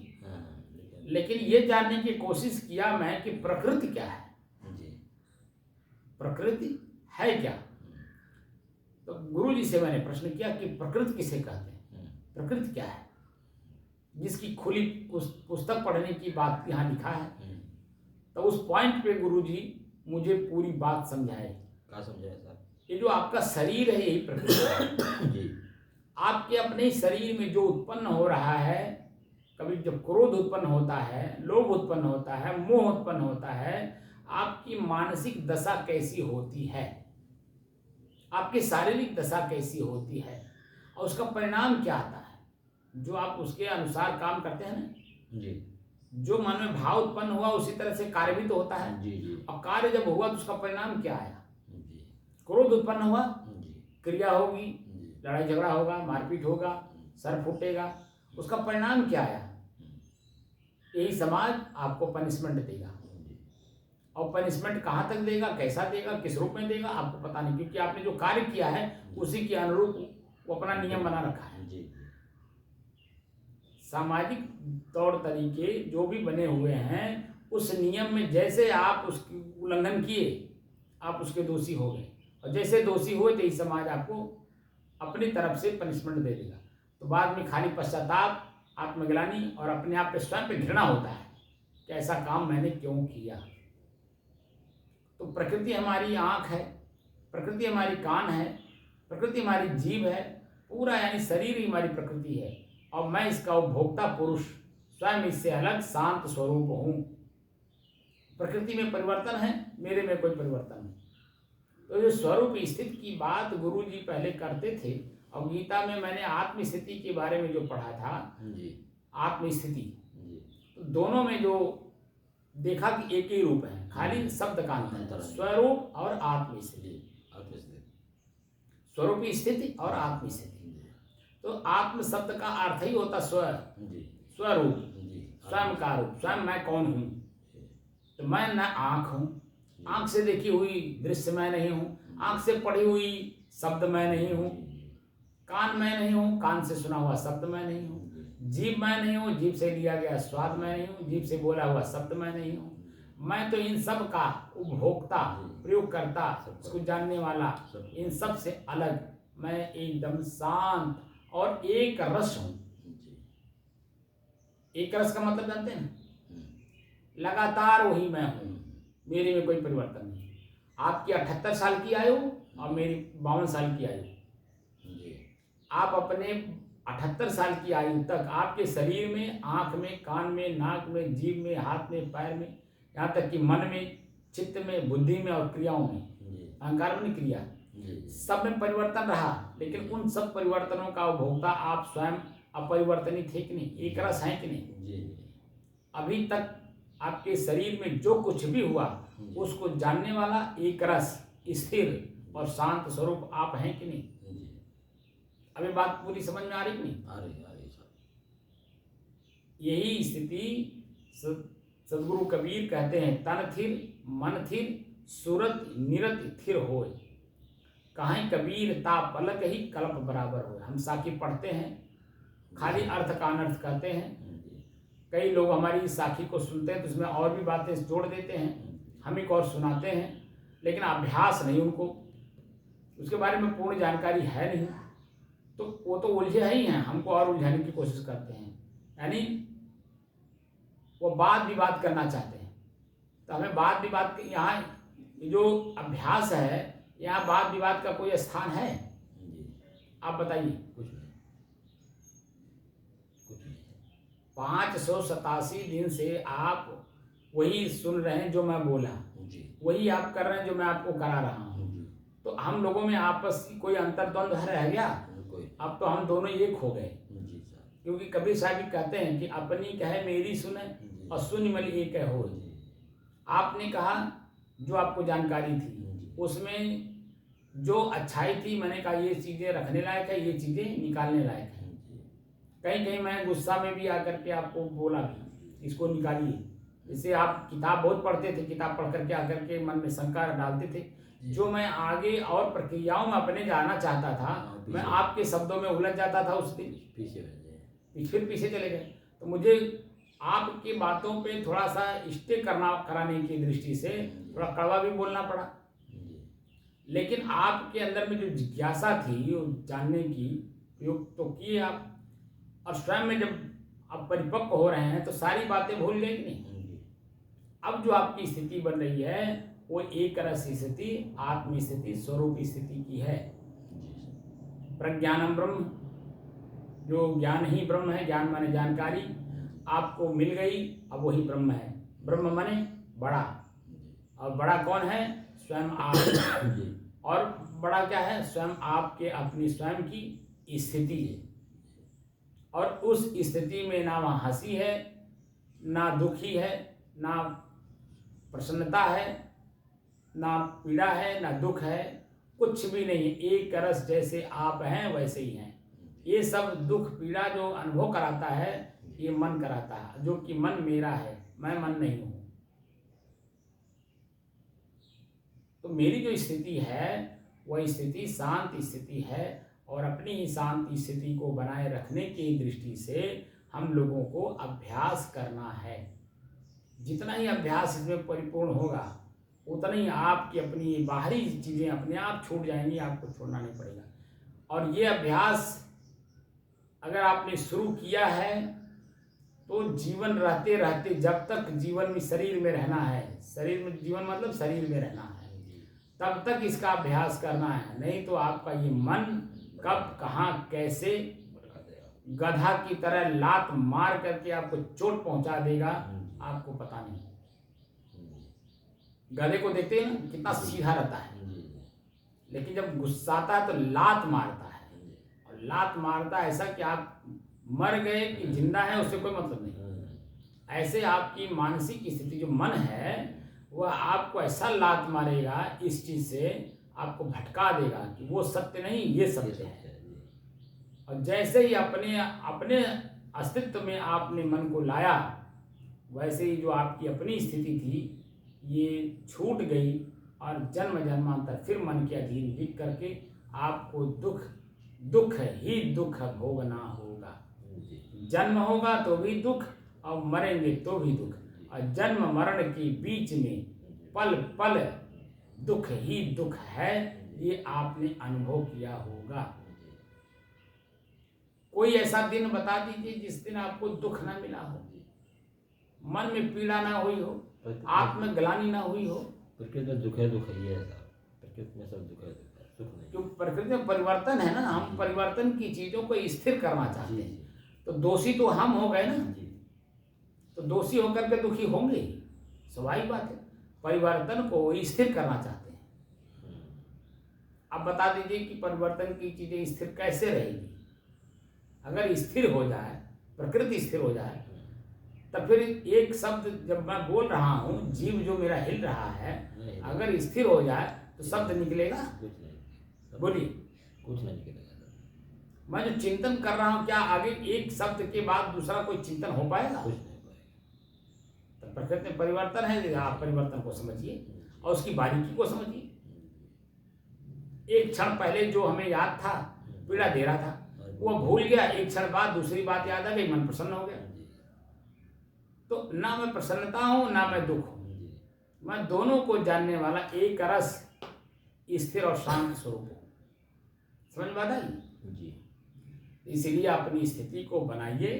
लेकिन ये जानने की कोशिश किया मैं कि प्रकृति क्या है, प्रकृति है क्या। तो गुरु जी से मैंने प्रश्न किया कि प्रकृति किसे कहते हैं, प्रकृति क्या है, जिसकी खुली पुस्तक पढ़ने की बात यहाँ लिखा है। तो उस पॉइंट पे गुरु जी मुझे पूरी बात समझाए। क्या समझाया साहब? ये जो आपका शरीर है यही प्रकृति है। जी। आपके अपने शरीर में जो उत्पन्न हो रहा है, कभी जब क्रोध उत्पन्न होता है, लोभ उत्पन्न होता है, मोह उत्पन्न होता है, आपकी मानसिक दशा कैसी होती है, आपकी शारीरिक दशा कैसी होती है, और उसका परिणाम क्या आता है। जो आप उसके अनुसार काम करते हैं ना जी, जो मन में भाव उत्पन्न हुआ उसी तरह से कार्य भी तो होता है। जी जी और कार्य जब हुआ तो उसका परिणाम क्या आया। जी क्रोध उत्पन्न हुआ, जी क्रिया होगी, जी लड़ाई झगड़ा होगा, मारपीट होगा, सर फूटेगा, उसका परिणाम क्या आया। यही समाज आपको पनिशमेंट देगा, और पनिशमेंट कहाँ तक देगा, कैसा देगा, किस रूप में देगा, आपको पता नहीं, क्योंकि आपने जो कार्य किया है उसी के अनुरूप वो अपना नियम बना रखा है। जी। सामाजिक तौर तरीके जो भी बने हुए हैं, उस नियम में जैसे आप उसकी उल्लंघन किए आप उसके दोषी हो गए, और जैसे दोषी हुए तो इस समाज आपको अपनी तरफ से पनिशमेंट दे देगा। तो बाद में खाली पश्चाताप, आत्मग्लानि और अपने आप पे स्वयं पे घृणा होता है कि ऐसा काम मैंने क्यों किया। तो प्रकृति हमारी आँख है, प्रकृति हमारी कान है, प्रकृति हमारी जीभ है, पूरा यानी शरीर ही हमारी प्रकृति है, और मैं इसका उपभोक्ता पुरुष स्वयं इससे अलग शांत स्वरूप हूँ। प्रकृति में परिवर्तन है, मेरे में कोई परिवर्तन नहीं। तो जो स्वरूप स्थिति की बात गुरु जी पहले करते थे, और गीता में मैंने आत्मस्थिति के बारे में जो पढ़ा था, आत्मस्थिति, तो दोनों में जो देखा कि एक ही रूप है, खाली शब्द का अंतर, स्वरूप और आत्मस्थिति, स्वरूप स्थिति और आत्मस्थिति। तो आत्म शब्द का अर्थ ही होता स्व, स्वरूप, स्वयं का रूप, स्वयं मैं कौन हूँ। तो मैं न आँख हूँ, आँख से देखी हुई दृश्य मैं नहीं हूँ, आँख से पढ़ी हुई शब्द मैं नहीं हूँ, कान मैं नहीं हूँ, कान से सुना हुआ शब्द मैं नहीं हूँ। जीभ मैं नहीं हूँ, जीभ से लिया गया स्वाद मैं नहीं हूँ, जीभ से बोला हुआ शब्द मैं नहीं हूँ। मैं तो इन सब का उपभोक्ता, प्रयोगकर्ता, उसको जानने वाला, इन सब से अलग मैं एकदम शांत और एक रस हूँ। एक रस का मतलब जानते हैं, लगातार वही मैं हूँ, मेरे में कोई परिवर्तन नहीं। आपकी 78 साल की आयु और मेरी 52 साल की आयु। आप अपने 78 साल की आयु तक आपके शरीर में, आंख में, कान में, नाक में, जीभ में, हाथ में, पैर में, यहाँ तक कि मन में, चित्त में, बुद्धि में और क्रियाओं में, अहंकार में क्रिया, सब में परिवर्तन रहा। लेकिन उन सब परिवर्तनों का उपभोक्ता आप स्वयं अपरिवर्तनीय थे कि नहीं, एक रस है कि नहीं। अभी तक आपके शरीर में जो कुछ भी हुआ उसको जानने वाला एक रस, स्थिर और शांत स्वरूप आप हैं कि नहीं। अभी बात पूरी समझ में आ रही कि नहीं? आ रही सर। यही स्थिति सदगुरु कबीर कहते हैं, तन थिर मन थिर सूरत निरत थिर होय, कहीं कबीर ता पलक ही कल्प बराबर हो। हम साखी पढ़ते हैं, खाली अर्थ का अनर्थ करते हैं। कई लोग हमारी साखी को सुनते हैं तो उसमें और भी बातें जोड़ देते हैं, हम एक और सुनाते हैं, लेकिन अभ्यास नहीं, उनको उसके बारे में पूर्ण जानकारी है नहीं, तो वो तो उलझे ही हैं, हमको और उलझाने की कोशिश करते हैं, यानी वो वाद विवाद करना चाहते हैं। तो हमें वाद विवाद के यहाँ जो अभ्यास है, यहाँ वाद विवाद का कोई स्थान है? आप बताइए। कुछ नहीं। 587 दिन से आप वही सुन रहे हैं जो मैं बोला, वही आप कर रहे हैं जो मैं आपको करा रहा हूँ। तो हम लोगों में आपस की कोई अंतर्द्वंद रह गया? अब तो हम दोनों एक हो गए। क्योंकि कबीर साहब भी कहते हैं कि अपनी कहे मेरी सुने और सुन मल एक हो। आपने कहा जो आपको जानकारी थी, उसमें जो अच्छाई थी, मैंने कहा ये चीज़ें रखने लायक है, ये चीज़ें निकालने लायक है। कहीं कहीं मैं गुस्सा में भी आकर के आपको बोला भी इसको निकालिए। जैसे आप किताब बहुत पढ़ते थे, किताब पढ़ करके आकर के मन में शंका डालते थे, जो मैं आगे और प्रक्रियाओं में अपने जाना चाहता था, मैं आपके शब्दों में उलझ जाता था, उस दिन फिर पीछे चले गए। तो मुझे आपकी बातों पे थोड़ा सा स्टे कराने की दृष्टि से थोड़ा कड़वा भी बोलना पड़ा। लेकिन आपके अंदर में जो जिज्ञासा थी वो जानने की, प्रयोग तो किए आप, और स्वयं में जब आप परिपक्व हो रहे हैं तो सारी बातें भूल गए कि नहीं। अब जो आपकी स्थिति बन रही है वो एक रस स्थिति, आत्म स्थिति, स्वरूप स्थिति की है। प्रज्ञानम ब्रह्म, जो ज्ञान ही ब्रह्म है, ज्ञान माने जानकारी आपको मिल गई, अब वही ब्रह्म है। ब्रह्म माने बड़ा, और बड़ा कौन है? स्वयं आप। और बड़ा क्या है? स्वयं आपके अपनी स्वयं की स्थिति है। और उस स्थिति में ना वहाँ हंसी है, ना दुखी है, ना प्रसन्नता है, ना पीड़ा है, ना दुख है, कुछ भी नहीं। एक रस, जैसे आप हैं वैसे ही हैं। ये सब दुख पीड़ा जो अनुभव कराता है ये मन कराता है, जो कि मन मेरा है, मैं मन नहीं हूँ। तो मेरी जो स्थिति है वह स्थिति शांत स्थिति है, और अपनी ही शांत स्थिति को बनाए रखने की दृष्टि से हम लोगों को अभ्यास करना है। जितना ही अभ्यास इसमें परिपूर्ण होगा उतना ही आपकी अपनी बाहरी चीज़ें अपने आप छूट जाएंगी, आपको छोड़ना नहीं पड़ेगा। और ये अभ्यास अगर आपने शुरू किया है तो जीवन रहते रहते, जब तक जीवन में शरीर में रहना है, शरीर में जीवन मतलब शरीर में रहना है, तब तक इसका अभ्यास करना है। नहीं तो आपका ये मन कब कहाँ कैसे गधा की तरह लात मार करके आपको चोट पहुंचा देगा, आपको पता नहीं। गधे को देखते हैं ना, कितना सीधा रहता है, लेकिन जब गुस्साता है तो लात मारता है, और लात मारता ऐसा कि आप मर गए कि जिंदा है उससे कोई मतलब नहीं। ऐसे आपकी मानसिक स्थिति जो मन है वह आपको ऐसा लात मारेगा, इस चीज से आपको भटका देगा कि वो सत्य नहीं, ये सत्य है। और जैसे ही अपने अस्तित्व में आपने मन को लाया, वैसे ही जो आपकी अपनी स्थिति थी ये छूट गई, और जन्म जन्मांतर फिर मन के अधीन बिक करके आपको दुख दुख ही दुख भोगना होगा। जी जन्म होगा तो भी दुख और मरेंगे तो भी दुख, और जन्म मरण के बीच में पल पल दुख ही दुख है, ये आपने अनुभव किया होगा। कोई ऐसा दिन बता दीजिए जिस दिन आपको दुख ना मिला हो, मन में पीड़ा ना हुई हो, आत्म ग्लानि ना हुई हो। प्रकृति में दुख है, दुख ही है साहब, प्रकृति में सब दुख है, दुख है, सुख नहीं। क्यों? प्रकृति में परिवर्तन है ना, हम परिवर्तन की चीजों को स्थिर करना चाहते हैं, तो दोषी तो हम हो गए ना, तो दोषी होकर के दुखी होंगे ही, स्वाभाविक बात है। परिवर्तन को स्थिर करना चाहते हैं। अब बता दीजिए कि परिवर्तन की चीजें स्थिर कैसे रहेगी? अगर स्थिर हो जाए, प्रकृति स्थिर हो जाए, तब फिर एक शब्द जब मैं बोल रहा हूँ, जीव जो मेरा हिल रहा है, अगर स्थिर हो जाए तो शब्द निकलेगा? कुछ नहीं, बोलिए। कुछ नहीं निकलेगा। मैं जो चिंतन कर रहा हूँ, क्या आगे एक शब्द के बाद दूसरा कोई चिंतन हो पाएगा? कुछ नहीं पाएगा। तो प्रकृति में परिवर्तन है, आप परिवर्तन को समझिए और उसकी बारीकी को समझिए। एक क्षण पहले जो हमें याद था, पीड़ा दे रहा था, वो भूल गया, एक क्षण बाद दूसरी बात याद आ गई, मन प्रसन्न हो गया। तो ना मैं प्रसन्नता हूं ना मैं दुख हूं, मैं दोनों को जानने वाला एक रस स्थिर और शांत स्वरूप हूं। समझ बात आई? जी। इसलिए अपनी स्थिति को बनाइए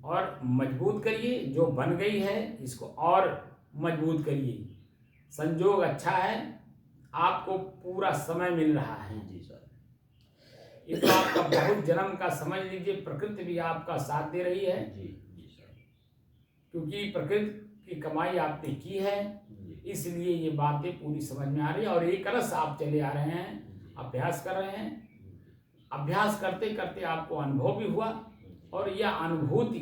और मजबूत करिए। जो बन गई है इसको और मजबूत करिए। संजोग अच्छा है, आपको पूरा समय मिल रहा है। जी सर। ये तो आपका बहुत जन्म का समझ लीजिए, प्रकृति भी आपका साथ दे रही है। जी जी सर। क्योंकि प्रकृति की कमाई आपने की है, इसलिए ये बातें पूरी समझ में आ रही है। और एक रस आप चले आ रहे हैं, अभ्यास कर रहे हैं। अभ्यास करते करते आपको अनुभव भी हुआ, और यह अनुभूति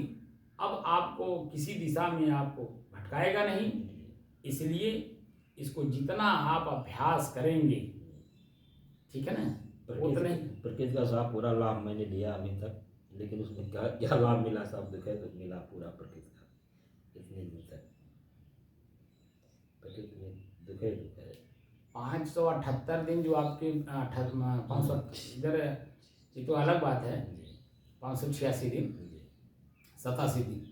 अब आपको किसी दिशा में आपको भटकाएगा नहीं। इसलिए इसको जितना आप अभ्यास करेंगे, ठीक है ना, उतना ही। प्रकृति का साहब पूरा लाभ मैंने लिया अभी तक, लेकिन उसमें क्या क्या लाभ मिला साहब? दुख है तो मिला पूरा प्रकृति का, इतने दिन तक प्रकृति में दुख है, दुख है। 578 दिन जो आपके 500 इधर, ये तो अलग बात है। 586 दिन, 87 दिन,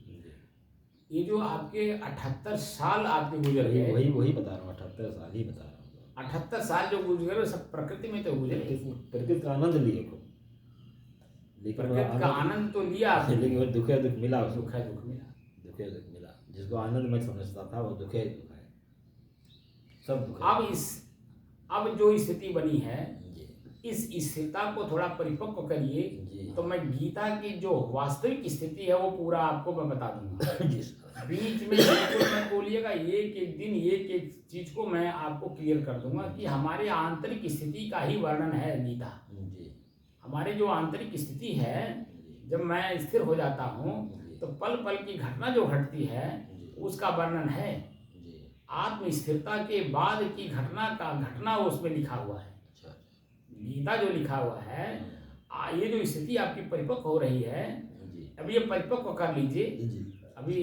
ये जो आपके 78 साल आपके गुजर गए, वही बता रहा हूँ, 78 साल ही बता रहा हूँ। 78 साल जो गुजरे सब प्रकृति में तो गुजरे। प्रकृति का आनंद लिए खूब, लेकिन प्रकृति का आनंद तो लिया आपने, लेकिन दुख है दुख मिला, दुख है दुख मिला, दुख है दुख मिला। जिसको आनंद मैं समझता था वो दुख है दुख है, सब दुख है। अब जो स्थिति बनी है, इस स्थिरता को थोड़ा परिपक्व करिए, तो मैं गीता की जो वास्तविक स्थिति है वो पूरा आपको मैं बता दूंगा। बीच में बिल्कुल मत बोलिएगा, एक एक दिन एक एक चीज को मैं आपको क्लियर कर दूंगा कि हमारे आंतरिक स्थिति का ही वर्णन है गीता। हमारी जो आंतरिक स्थिति है, जब मैं स्थिर हो जाता हूँ तो पल पल की घटना जो घटती है उसका वर्णन है। आत्म स्थिरता के बाद की घटना उसमें लिखा हुआ है। गीता जो लिखा हुआ है, ये जो स्थिति आपकी परिपक्व हो रही है, अभी ये परिपक्व कर लीजिए। अभी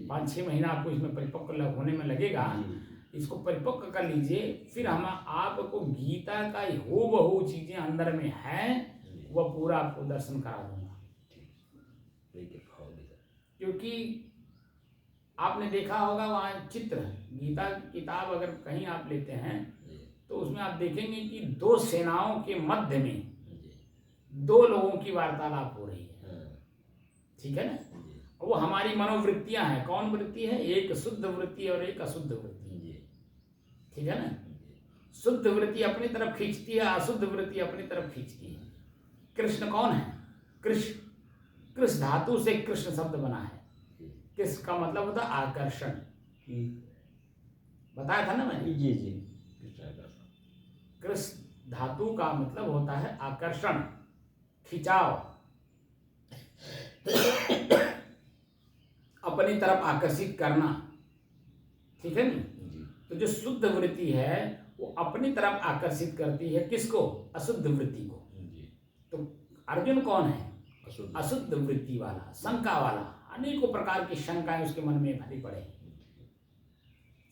5-6 महीना आपको इसमें परिपक्व होने में लगेगा। इसको परिपक्व कर लीजिए, फिर हम आपको गीता का हूबहू चीजें अंदर में है वह पूरा आपको दर्शन करा दूंगा। क्योंकि आपने देखा होगा वहाँ चित्र, गीता की किताब अगर कहीं आप लेते हैं तो उसमें आप देखेंगे कि 2 सेनाओं के मध्य में 2 लोगों की वार्तालाप हो रही है, ठीक है ना। वो हमारी मनोवृत्तियां हैं। कौन वृत्ति है? एक शुद्ध वृत्ति और एक अशुद्ध वृत्ति, ठीक है ना। शुद्ध वृत्ति अपनी तरफ खींचती है, अशुद्ध वृत्ति अपनी तरफ खींचती है। कृष्ण कौन है? कृष्ण धातु से कृष्ण शब्द बना है। कृष्ण का मतलब होता है आकर्षण, बताया था ना मैंने। जी। कृष्ण धातु का मतलब होता है आकर्षण, खिंचाव, अपनी तरफ आकर्षित करना, ठीक है ना। तो जो शुद्ध वृत्ति है वो अपनी तरफ आकर्षित करती है किसको? अशुद्ध वृत्ति को। तो अर्जुन कौन है? अशुद्ध वृत्ति वाला, शंका वाला। अनेकों प्रकार की शंकाएं उसके मन में भरी पड़े।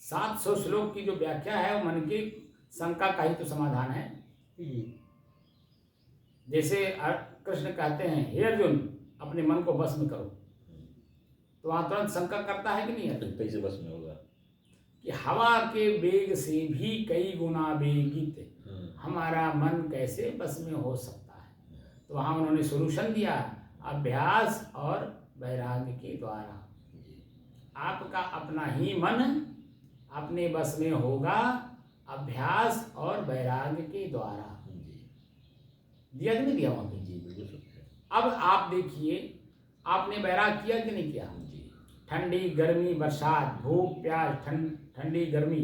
700 श्लोक की जो व्याख्या है वो मन की शंका का ही तो समाधान है। जैसे कृष्ण कहते हैं, हे अर्जुन अपने मन को बस में करो, तो वहाँ तुरंत शंका करता है कि नहीं है? कैसे बस में होगा? कि हवा के वेग से भी कई गुना वेगित हमारा मन कैसे बस में हो सकता है? तो वहाँ उन्होंने सोल्यूशन दिया, अभ्यास और वैराग्य के द्वारा। आपका अपना ही मन अपने बस में होगा अभ्यास और वैराग्य के द्वारा। दिया कि नहीं दिया वहाँ पे? अब आप देखिए, आपने वैराग किया कि नहीं किया? ठंडी गर्मी बरसात, भूख प्यास, ठंडी गर्मी,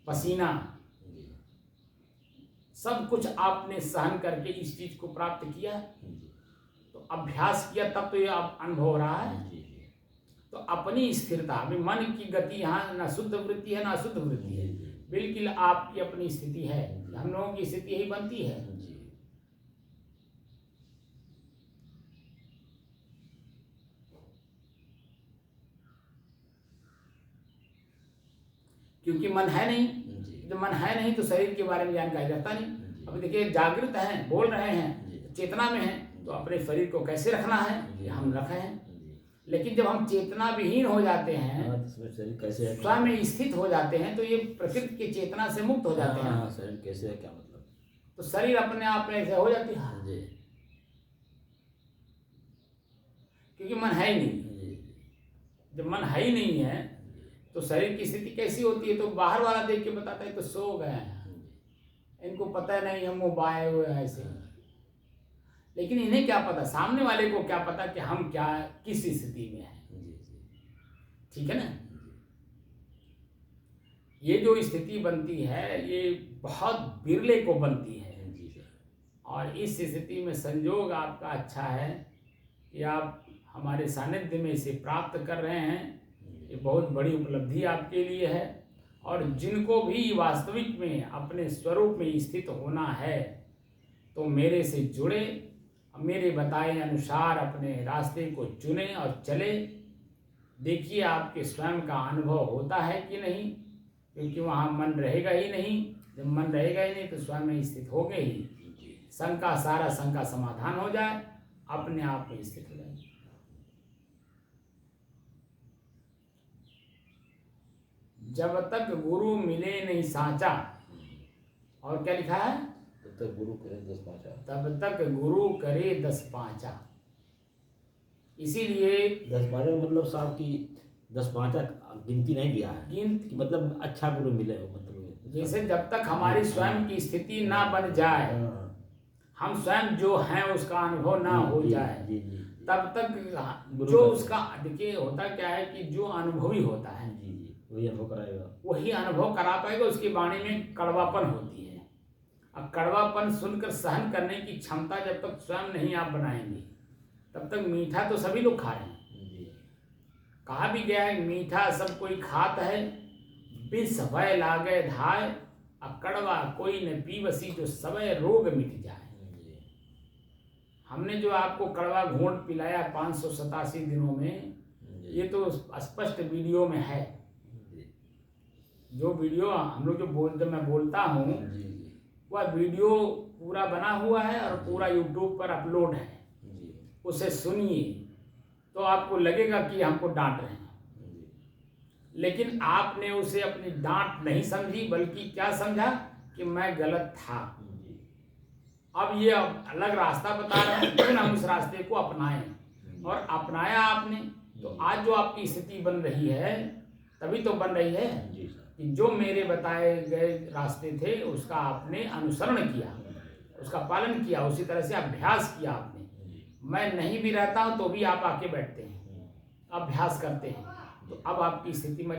पसीना, सब कुछ आपने सहन करके इस चीज को प्राप्त किया। तो अभ्यास किया तब तो ये अब अनुभव हो रहा है। तो अपनी स्थिरता, अभी मन की गति यहाँ ना शुद्ध वृत्ति है ना अशुद्ध वृत्ति है, बिल्कुल आपकी अपनी स्थिति है। हम लोगों की स्थिति यही बनती है। क्योंकि मन है नहीं, जब मन है नहीं तो शरीर के बारे में जानकारी रहता नहीं। अब देखिए, जागृत हैं, बोल रहे हैं, चेतना में हैं, तो अपने शरीर को कैसे रखना है ये हम रखे हैं। लेकिन जब हम चेतना विहीन हो जाते हैं, स्वयं स्थित हो जाते हैं, तो ये प्रकृति की चेतना से मुक्त हो जाते हैं। शरीर कैसे है, क्या मतलब? तो शरीर अपने आप में ऐसे हो जाती है, क्योंकि मन है ही नहीं। जब मन है ही नहीं है तो शरीर की स्थिति कैसी होती है? तो बाहर वाला देख के बताता है तो सो गए हैं, इनको पता नहीं हम मोबाइल हुए ऐसे। लेकिन इन्हें क्या पता, सामने वाले को क्या पता कि हम क्या किस स्थिति में हैं। ठीक है ना? ये जो स्थिति बनती है ये बहुत बिरले को बनती है। और इस स्थिति में संयोग आपका अच्छा है कि आप हमारे सानिध्य में इसे प्राप्त कर रहे हैं। ये बहुत बड़ी उपलब्धि आपके लिए है। और जिनको भी वास्तविक में अपने स्वरूप में स्थित होना है तो मेरे से जुड़े, मेरे बताए अनुसार अपने रास्ते को चुने और चले। देखिए आपके स्वयं का अनुभव होता है कि नहीं, क्योंकि वहाँ मन रहेगा ही नहीं। जब मन रहेगा ही नहीं तो स्वयं में स्थित हो गए ही, शंका सारा शंका समाधान हो जाए, अपने आप में स्थित हो जाए। जब तक गुरु मिले नहीं साचा, और क्या लिखा है? तब तक गुरु करे 10 पाँचा। तब तक गुरु करे 10 पाँचा। इसीलिए 10 पाँचा मतलब साहब की 10 पाँचा गिनती नहीं दिया है, मतलब अच्छा गुरु मिले हो, मतलब जैसे जब तक हमारी स्वयं की स्थिति ना बन जाए, हम स्वयं जो हैं उसका अनुभव ना हो जाए, तब तक जो उसका, देखिए होता क्या है कि जो अनुभवी होता है वही अनुभव कराएगा, वही अनुभव करा पाएगा। उसकी वाणी में कड़वापन होती है। अब कड़वापन सुनकर सहन करने की क्षमता जब तक स्वयं नहीं आप बनाएंगे, तब तक मीठा तो सभी लोग खा रहे हैं। कहा भी गया है, मीठा सब कोई खात है, विष भय लागे धाय, अब कड़वा कोई न पीवसी, जो सवय रोग मिट जाए। हमने जो आपको कड़वा घोंट पिलाया 587 दिनों में, ये तो स्पष्ट वीडियो में है। जो वीडियो हम लोग जो मैं बोलता हूँ वह वीडियो पूरा बना हुआ है और पूरा यूट्यूब पर अपलोड है। उसे सुनिए तो आपको लगेगा कि हमको डांट रहे हैं, लेकिन आपने उसे अपनी डांट नहीं समझी, बल्कि क्या समझा कि मैं गलत था। अब ये अलग रास्ता बता रहे हैं, क्यों हम उस रास्ते को अपनाएं। और अपनाया आपने तो आज जो आपकी स्थिति बन रही है, तभी तो बन रही है कि जो मेरे बताए गए रास्ते थे उसका आपने अनुसरण किया, उसका पालन किया, उसी तरह से अभ्यास किया आपने। मैं नहीं भी रहता हूँ तो भी आप आके बैठते हैं, अभ्यास करते हैं, तो अब आपकी स्थिति में